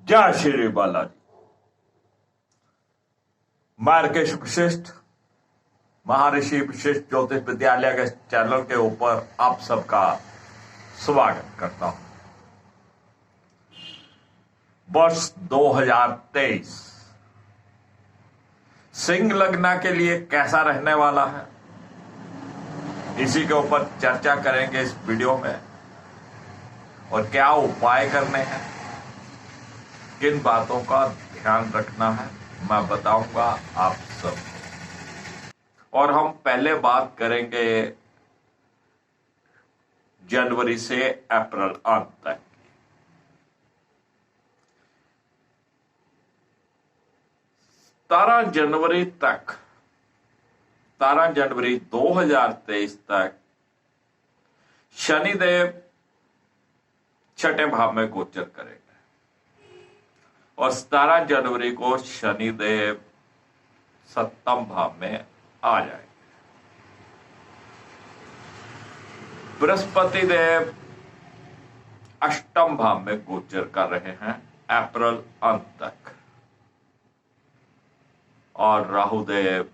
जय श्री बालाजी। मार्केश वशिष्ठ महर्षि वशिष्ठ ज्योतिष विद्यालय के चैनल के ऊपर आप सबका स्वागत करता हूं। वर्ष 2023 सिंह लग्न के लिए कैसा रहने वाला है, इसी के ऊपर चर्चा करेंगे इस वीडियो में। और क्या उपाय करने हैं, किन बातों का ध्यान रखना है, मैं बताऊंगा आप सब। और हम पहले बात करेंगे जनवरी से अप्रैल अंत तक। 17 जनवरी तक, 17 जनवरी 2023 तक शनिदेव छठे भाव में गोचर करेंगे और 17 जनवरी को शनिदेव सप्तम भाव में आ जाएंगे। बृहस्पति देव अष्टम भाव में गोचर कर रहे हैं अप्रैल अंत तक और राहु देव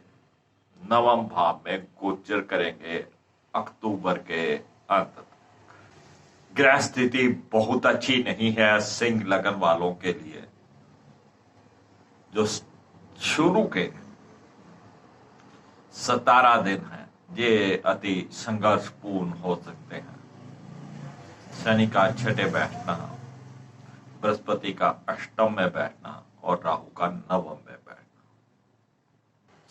नवम भाव में गोचर करेंगे अक्टूबर के अंत तक। ग्रह स्थिति बहुत अच्छी नहीं है सिंह लगन वालों के लिए। जो शुरू के 17 दिन हैं ये अति संघर्षपूर्ण हो सकते हैं। शनि का छठे बैठना, बृहस्पति का अष्टम में बैठना और राहु का नवम में बैठना।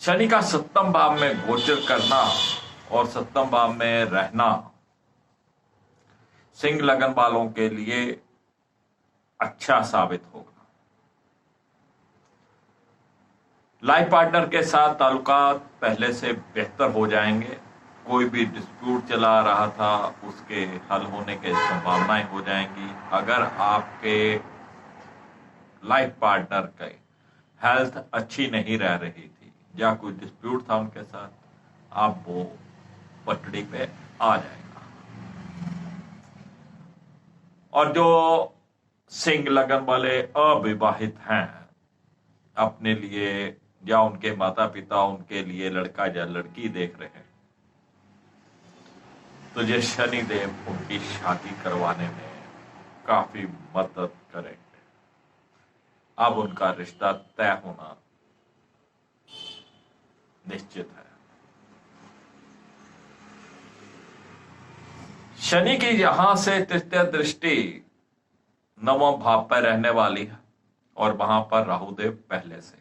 शनि का सप्तम भाव में गोचर करना और सप्तम भाव में रहना सिंह लगन वालों के लिए अच्छा साबित होगा। लाइफ पार्टनर के साथ ताल्लुकात पहले से बेहतर हो जाएंगे। कोई भी डिस्प्यूट चला रहा था उसके हल होने की संभावनाएं हो जाएंगी। अगर आपके लाइफ पार्टनर की हेल्थ अच्छी नहीं रह रही थी या कोई डिस्प्यूट था उनके साथ, आप वो पटड़ी पे आ जाएगा। और जो सिंह लगन वाले अविवाहित हैं, अपने लिए या उनके माता पिता उनके लिए लड़का या लड़की देख रहे हैं, तो ये शनि देव उनकी शादी करवाने में काफी मदद करेंगे। अब उनका रिश्ता तय होना निश्चित है। शनि की यहां से तृतीय दृष्टि नवम भाव पर रहने वाली है और वहां पर राहुदेव पहले से,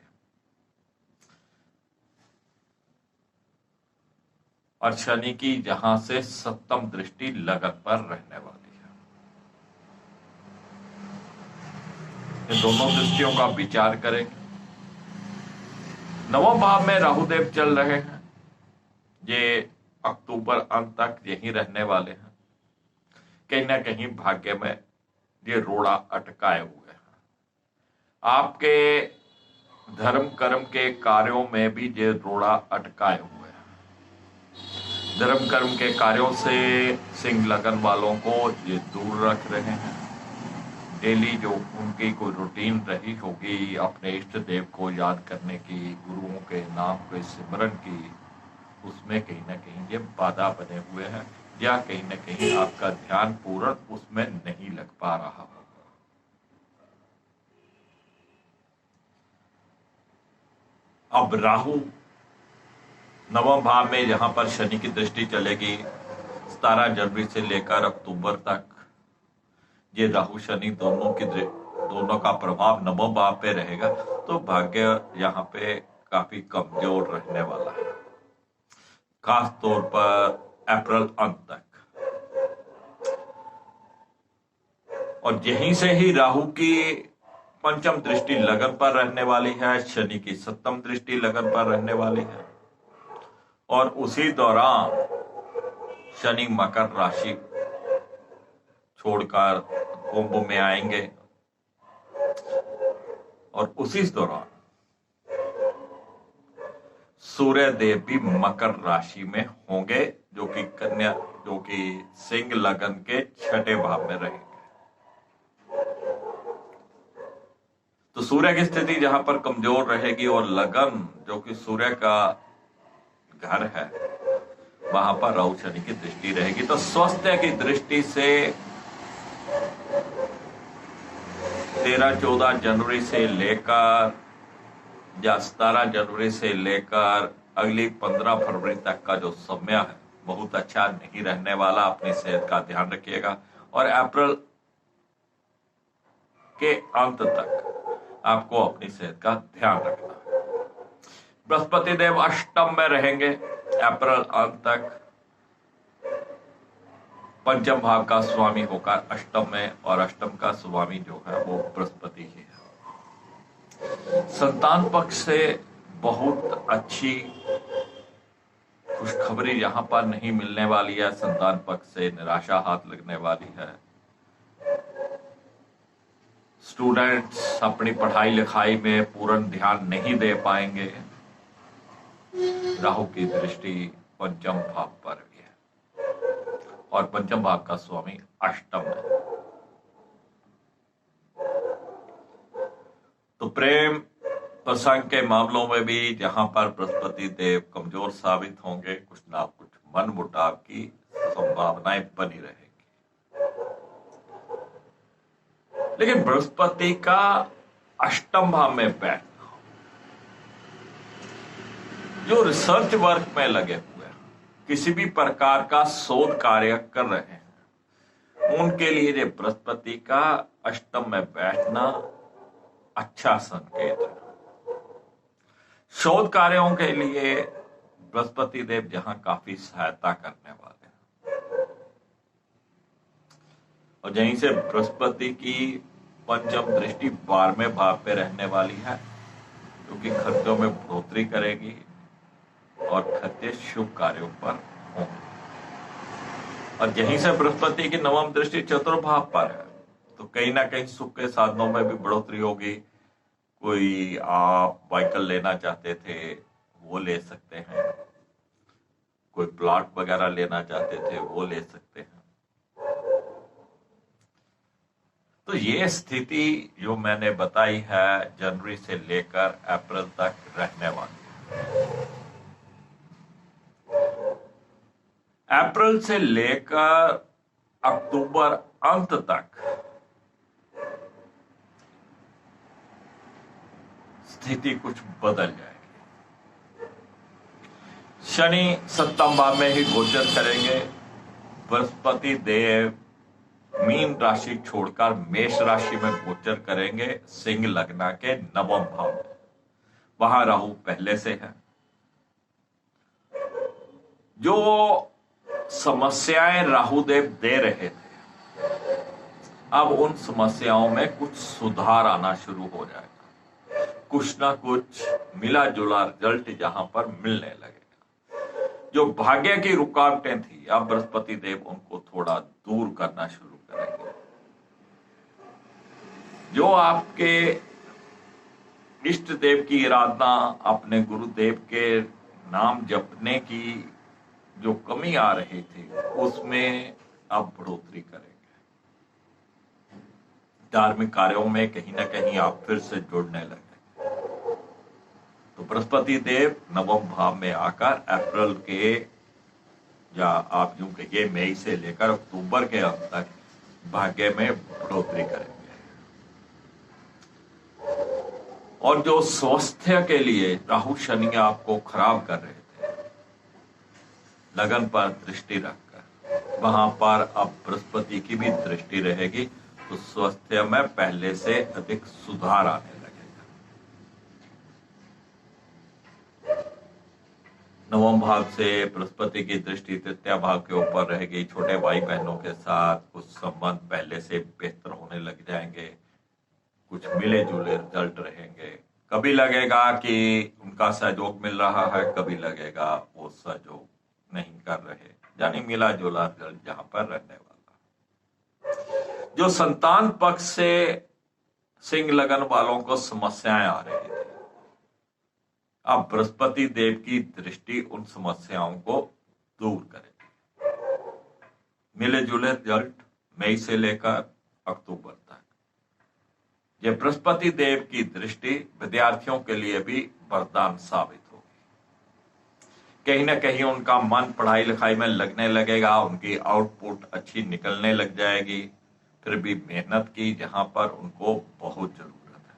और शनि की यहां से सप्तम दृष्टि लगन पर रहने वाली है। इन दोनों दृष्टियों का विचार करेंगे। नवम भाव में राहुदेव चल रहे हैं, ये अक्टूबर अंत तक यहीं रहने वाले हैं। कहीं ना कहीं भाग्य में ये रोड़ा अटकाए हुए हैं। आपके धर्म कर्म के कार्यों में भी ये रोड़ा अटकाए हुए हैं। धर्म कर्म के कार्यों से सिंह लगन वालों को ये दूर रख रहे हैं। डेली जो उनकी कोई रूटीन रही होगी अपने इष्ट देव को याद करने की, गुरुओं के नाम के सिमरन की, उसमें कहीं ना कहीं ये बाधा बने हुए हैं या कहीं ना कहीं आपका ध्यान पूर्ण उसमें नहीं लग पा रहा होगा। अब राहु नवम भाव में यहां पर शनि की दृष्टि चलेगी 17 जनवरी से लेकर अक्टूबर तक। ये राहु शनि दोनों का प्रभाव नवम भाव पे रहेगा, तो भाग्य यहां पे काफी कमजोर रहने वाला है, खास तौर पर अप्रैल अंत तक। और यहीं से ही राहु की पंचम दृष्टि लगन पर रहने वाली है, शनि की सप्तम दृष्टि लगन पर रहने वाली है और उसी दौरान शनि मकर राशि छोड़कर कुंभ में आएंगे और उसी दौरान सूर्य देव भी मकर राशि में होंगे, जो कि सिंह लगन के छठे भाव में रहेंगे। तो सूर्य की स्थिति जहां पर कमजोर रहेगी और लगन जो कि सूर्य का घर है वहां पर राहु शनि की दृष्टि रहेगी। तो स्वास्थ्य की दृष्टि से 13-14 जनवरी से लेकर या 17 जनवरी से लेकर अगली 15 फरवरी तक का जो समय है बहुत अच्छा नहीं रहने वाला। अपनी सेहत का ध्यान रखिएगा और अप्रैल के अंत तक आपको अपनी सेहत का ध्यान रखना है। बृहस्पति देव अष्टम में रहेंगे अप्रैल अंत तक। पंचम भाव का स्वामी होकर अष्टम में, और अष्टम का स्वामी जो है वो बृहस्पति ही है। संतान पक्ष से बहुत अच्छी खुशखबरी यहां पर नहीं मिलने वाली है। संतान पक्ष से निराशा हाथ लगने वाली है। स्टूडेंट्स अपनी पढ़ाई लिखाई में पूर्ण ध्यान नहीं दे पाएंगे। राहु की दृष्टि पंचम भाव पर भी है और पंचम भाव का स्वामी अष्टम है। तो प्रेम प्रसंग के मामलों में भी जहां पर बृहस्पति देव कमजोर साबित होंगे, कुछ ना कुछ मन मुटाव की संभावनाएं बनी रहेगी। लेकिन बृहस्पति का अष्टम भाव में बैठना, जो रिसर्च वर्क में लगे हुए हैं, किसी भी प्रकार का शोध कार्य कर रहे हैं, उनके लिए ये बृहस्पति का अष्टम में बैठना अच्छा संकेत है। शोध कार्यों के लिए बृहस्पति देव जहां काफी सहायता करने वाले हैं, और यहीं से बृहस्पति की पंचम दृष्टि 12वें भाव पे रहने वाली है, जो कि खर्चों में बढ़ोतरी करेगी और खर्चे शुभ कार्यों पर होंगे। और यहीं से बृहस्पति की नवम दृष्टि चतुर्भाव पर है, तो कहीं ना कहीं सुख के साधनों में भी बढ़ोतरी होगी। कोई आप व्हीकल लेना चाहते थे वो ले सकते हैं, कोई प्लॉट वगैरह लेना चाहते थे वो ले सकते हैं। तो ये स्थिति जो मैंने बताई है जनवरी से लेकर अप्रैल तक रहने वाली है। अप्रैल से लेकर अक्टूबर अंत तक स्थिति कुछ बदल जाएगी। शनि सप्तम भाव में ही गोचर करेंगे। बृहस्पति देव मीन राशि छोड़कर मेष राशि में गोचर करेंगे, सिंह लग्न के नवम भाव में। वहां राहु पहले से है। जो समस्याएं राहु देव दे रहे थे, अब उन समस्याओं में कुछ सुधार आना शुरू हो जाएगा। कुछ ना कुछ मिला जुला रिजल्ट जहां पर मिलने लगेगा। जो भाग्य की रुकावटें थी, अब बृहस्पति देव उनको थोड़ा दूर करना शुरू करेंगे। जो आपके इष्ट देव की आराधना, अपने गुरुदेव के नाम जपने की जो कमी आ रही थी, उसमें अब बढ़ोतरी करेंगे। धार्मिक कार्यों में कहीं ना कहीं आप फिर से जुड़ने लगे। तो बृहस्पति देव नवम भाव में आकर अप्रैल के, या आप यूं कहिए मई से लेकर अक्टूबर के अंत तक भाग्य में बढ़ोतरी करेंगे। और जो स्वास्थ्य के लिए राहु शनि आपको खराब कर रहे थे, लगन पर दृष्टि रखकर, वहां पर अब बृहस्पति की भी दृष्टि रहेगी, तो स्वास्थ्य में पहले से अधिक सुधार आने लगेगा। नवम भाव से बृहस्पति की दृष्टि तृतीय भाव के ऊपर रहेगी। छोटे भाई बहनों के साथ कुछ संबंध पहले से बेहतर होने लग जाएंगे। कुछ मिले जुले रिजल्ट रहेंगे। कभी लगेगा कि उनका सहयोग मिल रहा है, कभी लगेगा वो सहयोग नहीं कर रहे, यानी मिला जुला रिजल्ट जहां पर रहने वाला। जो संतान पक्ष से सिंह लगन वालों को समस्याएं आ रही थी, अब बृहस्पति देव की दृष्टि उन समस्याओं को दूर करेगी। मिले जुले रिजल्ट मई से लेकर अक्टूबर तक, ये बृहस्पति देव की दृष्टि विद्यार्थियों के लिए भी वरदान साबित होगी। कहीं ना कहीं उनका मन पढ़ाई लिखाई में लगने लगेगा, उनकी आउटपुट अच्छी निकलने लग जाएगी। फिर भी मेहनत की जहां पर उनको बहुत जरूरत है।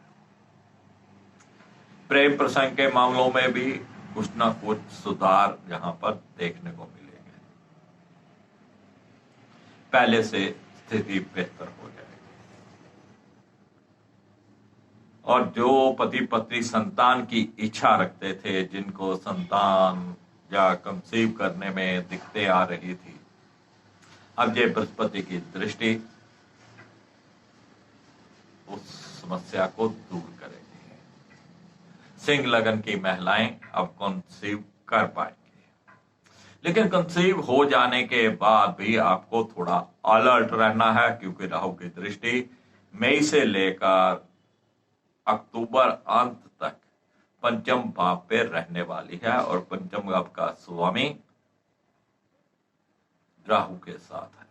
प्रेम प्रसंग के मामलों में भी कुछ ना कुछ सुधार यहां पर देखने को मिलेंगे। पहले से स्थिति बेहतर हो जाएगी। और जो पति पत्नी संतान की इच्छा रखते थे, जिनको संतान या कंसीव करने में दिक्कतें आ रही थी, अब ये बृहस्पति की दृष्टि उस समस्या को दूर करेगी। सिंह लगन की महिलाएं अब कंसीव कर पाएंगी, लेकिन कंसीव हो जाने के बाद भी आपको थोड़ा अलर्ट रहना है, क्योंकि राहु की दृष्टि मई से लेकर अक्टूबर अंत तक पंचम भाव पे रहने वाली है और पंचम भाव का स्वामी राहु के साथ है।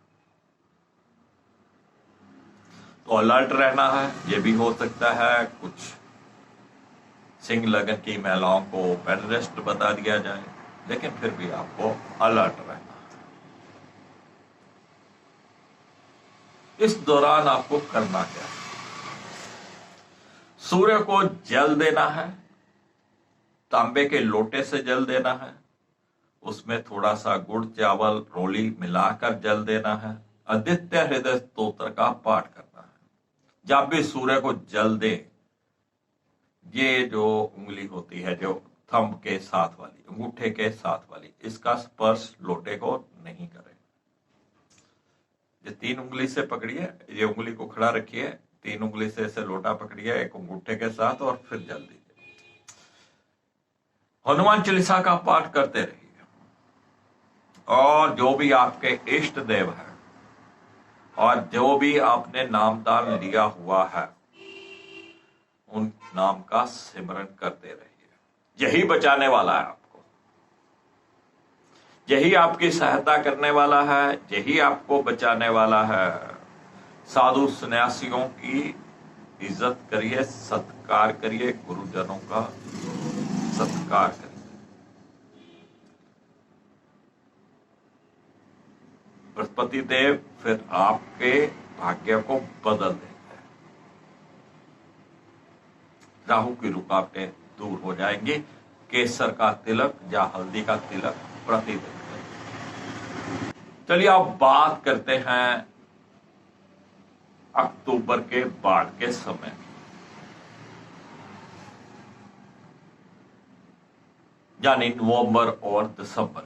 तो अलर्ट रहना है। यह भी हो सकता है कुछ सिंह लगन की महिलाओं को बेड रेस्ट बता दिया जाए, लेकिन फिर भी आपको अलर्ट रहना है। इस दौरान आपको करना क्या है? सूर्य को जल देना है, तांबे के लोटे से जल देना है, उसमें थोड़ा सा गुड़ चावल रोली मिलाकर जल देना है, आदित्य हृदय स्तोत्र का पाठ करना है। जब भी सूर्य को जल दे, ये जो उंगली होती है, जो थंब के साथ वाली, अंगूठे के साथ वाली, इसका स्पर्श लोटे को नहीं करें। ये 3 उंगली से पकड़िए, ये उंगली को खड़ा रखिए, 3 उंगली से ऐसे लोटा पकड़िए एक अंगूठे के साथ और फिर जल दीजिए। हनुमान चालीसा का पाठ करते रहिए। और जो भी आपके इष्ट देव है और जो भी आपने नामदान लिया हुआ है, उन नाम का सिमरन करते रहिए। यही बचाने वाला है आपको, यही आपकी सहायता करने वाला है, यही आपको बचाने वाला है। साधु सन्यासियों की इज्जत करिए, सत्कार करिए, गुरुजनों का सत्कार करिए। बृहस्पति देव फिर आपके भाग्य को बदल देंगे। राहु की रुकावटें दूर हो जाएंगी। केसर का तिलक या हल्दी का तिलक प्रतिदिन करें। चलिए अब बात करते हैं अक्टूबर के बाद के समय, यानी नवंबर और दिसंबर की।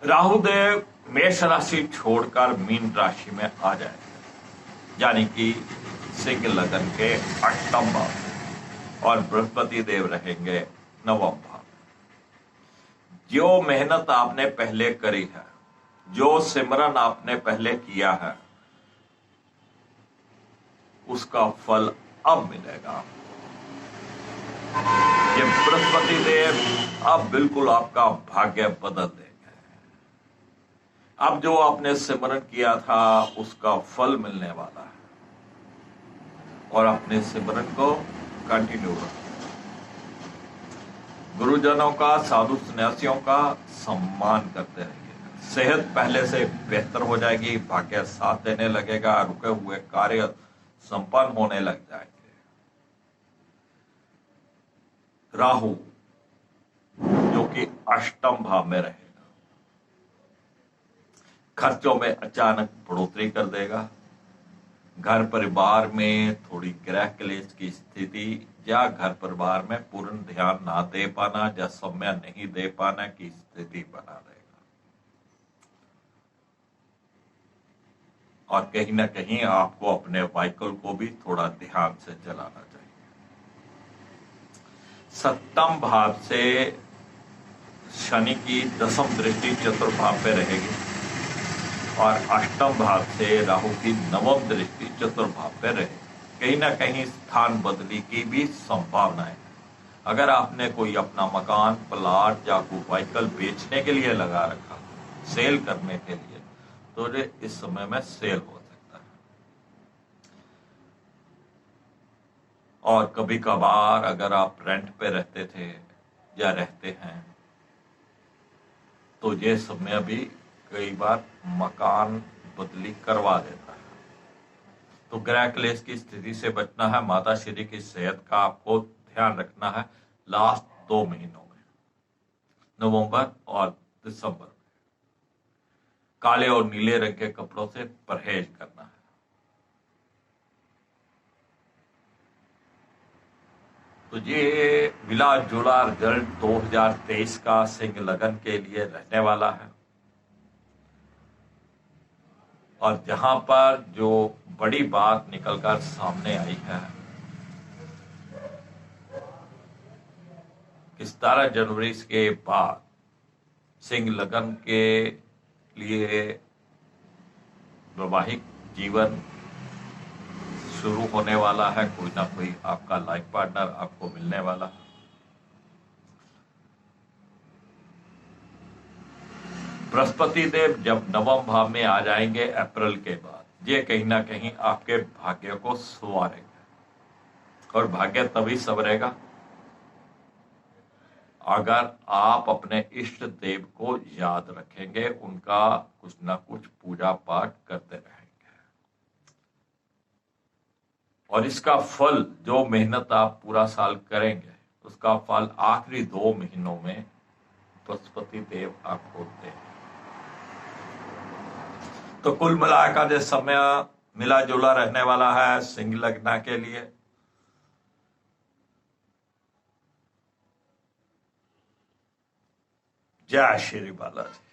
राहुदेव मेष राशि छोड़कर मीन राशि में आ जाएंगे, यानी कि सिंह लगन के 8वें भाव, और बृहस्पति देव रहेंगे 9वें भाव। जो मेहनत आपने पहले करी है, जो सिमरन आपने पहले किया है, उसका फल अब मिलेगा। ये बृहस्पति देव अब बिल्कुल आपका भाग्य बदल देंगे। अब जो आपने सिमरन किया था उसका फल मिलने वाला है, और अपने सिमरन को कंटिन्यू रखें। गुरुजनों का, साधु सन्यासियों का सम्मान करते रहिए। सेहत पहले से बेहतर हो जाएगी, भाग्य साथ देने लगेगा, रुके हुए कार्य संपन्न होने लग जाएंगे। राहु जो कि 8वें भाव में रहेगा, खर्चों में अचानक बढ़ोतरी कर देगा। घर परिवार में थोड़ी ग्रह क्लेश की स्थिति या घर परिवार में पूर्ण ध्यान ना दे पाना या समय नहीं दे पाना की स्थिति बना रहेगा। और कहीं ना कहीं आपको अपने व्हीकल को भी थोड़ा ध्यान से चलाना चाहिए। 7वें भाव से शनि की 10वीं दृष्टि चतुर्भाव पे रहेगी, और 8वें भाव से राहु की 9वीं दृष्टि चतुर्भाव पे रहेगी। कहीं ना कहीं स्थान बदली की भी संभावना है। अगर आपने कोई अपना मकान, प्लाट या कोई व्हीकल बेचने के लिए लगा रखा, सेल करने के लिए, तो इस समय में सेल हो सकता है। और कभी कभार अगर आप रेंट पे रहते थे या रहते हैं तो ये समय भी कई बार मकान बदली करवा देता है। तो ग्रह क्लेश की स्थिति से बचना है, माता श्री की सेहत का आपको ध्यान रखना है लास्ट 2 महीनों में, नवंबर और दिसंबर में। काले और नीले रंग के कपड़ों से परहेज करना है। तो ये मिला जुला रिजल्ट 2023 का सिंह लगन के लिए रहने वाला है। और जहां पर जो बड़ी बात निकलकर सामने आई है कि 17 जनवरी के बाद सिंह लगन के लिए वैवाहिक जीवन शुरू होने वाला है। कोई ना कोई आपका लाइफ पार्टनर आपको मिलने वाला है। बृहस्पति देव जब नवम भाव में आ जाएंगे अप्रैल के बाद, ये कहीं ना कहीं आपके भाग्य को संवारेंगे। और भाग्य तभी संवरेगा अगर आप अपने इष्ट देव को याद रखेंगे, उनका कुछ ना कुछ पूजा पाठ करते रहेंगे। और इसका फल, जो मेहनत आप पूरा साल करेंगे, उसका फल आखिरी 2 महीनों में बृहस्पति देव आपको देंगे। तो कुल मिलाकर जो समय मिला जुला रहने वाला है सिंह लग्न के लिए। जय श्री बालाजी।